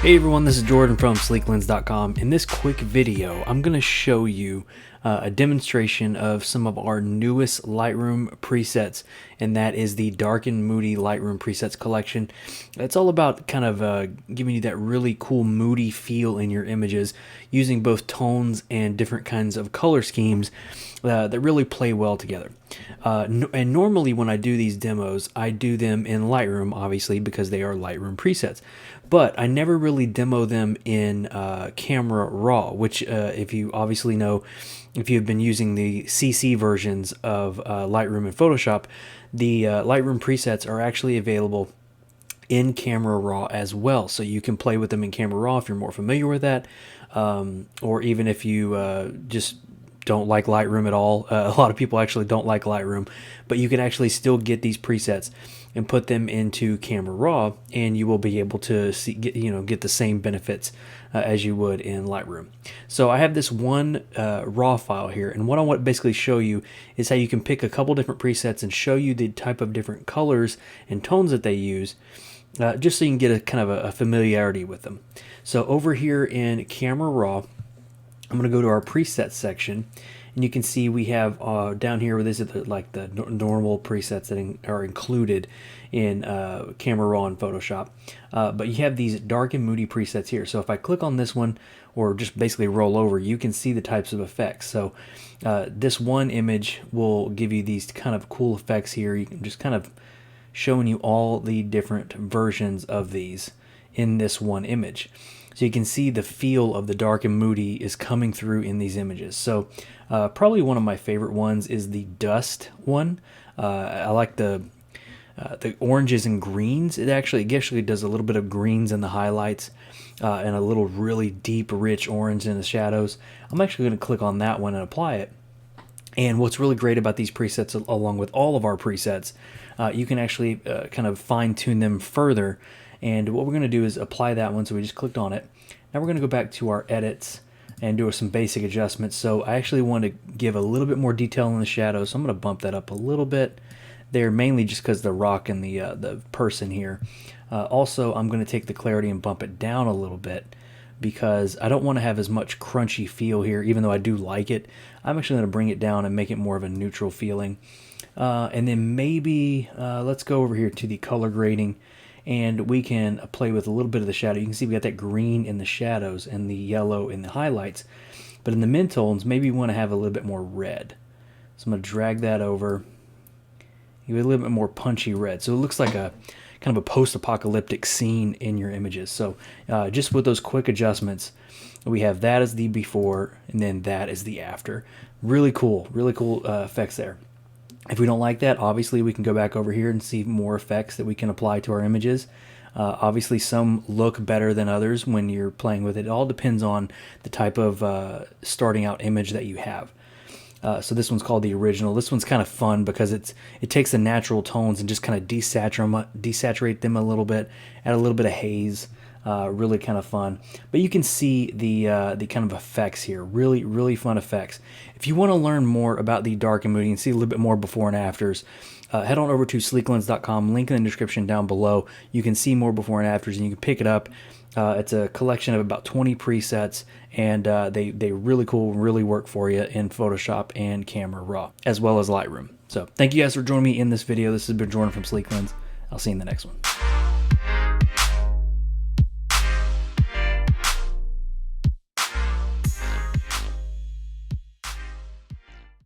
Hey everyone, this is Jordan from Sleeklens.com. In this quick video, I'm going to show you a demonstration of some of our newest Lightroom presets, and that is the Dark and Moody Lightroom presets collection. It's all about kind of giving you that really cool moody feel in your images, using both tones and different kinds of color schemes that really play well together. And normally when I do these demos, I do them in Lightroom, obviously, because they are Lightroom presets. But I never really demo them in Camera Raw, which if you obviously know, if you've been using the CC versions of Lightroom and Photoshop, the Lightroom presets are actually available in Camera Raw as well. So you can play with them in Camera Raw if you're more familiar with that, or even if you just don't like Lightroom at all. A lot of people actually don't like Lightroom, but you can actually still get these presets and put them into Camera Raw, and you will be able to get the same benefits as you would in Lightroom. So I have this one raw file here, and what I want to basically show you is how you can pick a couple different presets and show you the type of different colors and tones that they use, just so you can get a kind of a familiarity with them. So over here in Camera Raw, I'm going to go to our presets section, and you can see we have down here where this is like the normal presets that are included in Camera Raw and Photoshop. But you have these dark and moody presets here. So if I click on this one, or just basically roll over, you can see the types of effects. So this one image will give you these kind of cool effects here. You can just kind of showing you all the different versions of these in this one image. So you can see the feel of the dark and moody is coming through in these images. So probably one of my favorite ones is the dust one. I like the oranges and greens. It actually does a little bit of greens in the highlights and a little really deep, rich orange in the shadows. I'm actually going to click on that one and apply it. And what's really great about these presets, along with all of our presets, you can actually kind of fine tune them further. And what we're going to do is apply that one. So we just clicked on it. Now we're going to go back to our edits and do some basic adjustments. So I actually want to give a little bit more detail in the shadows. So I'm going to bump that up a little bit there, mainly just because the rock and the person here. Also, I'm going to take the clarity and bump it down a little bit, because I don't want to have as much crunchy feel here, even though I do like it. I'm actually going to bring it down and make it more of a neutral feeling. And then maybe let's go over here to the color grading, and we can play with a little bit of the shadow. You can see we got that green in the shadows and the yellow in the highlights. But in the midtones, maybe you want to have a little bit more red. So I'm going to drag that over. You get a little bit more punchy red. So it looks like a kind of a post-apocalyptic scene in your images. So just with those quick adjustments, we have that as the before, and then that is the after. Really cool effects there. If we don't like that, obviously we can go back over here and see more effects that we can apply to our images. Obviously some look better than others when you're playing with it. It all depends on the type of starting out image that you have. So this one's called the original. This one's kind of fun because it takes the natural tones and just kind of desaturate them a little bit, add a little bit of haze. Really kind of fun. But you can see the kind of effects here. Really fun effects. If you want to learn more about the dark and moody and see a little bit more before and afters, head on over to sleeklens.com. Link in the description down below. You can see more before and afters, and you can pick it up. It's a collection of about 20 presets, and they really cool, really work for you in Photoshop and Camera Raw, as well as Lightroom. So thank you guys for joining me in this video. This has been Jordan from Sleeklens. I'll see you in the next one.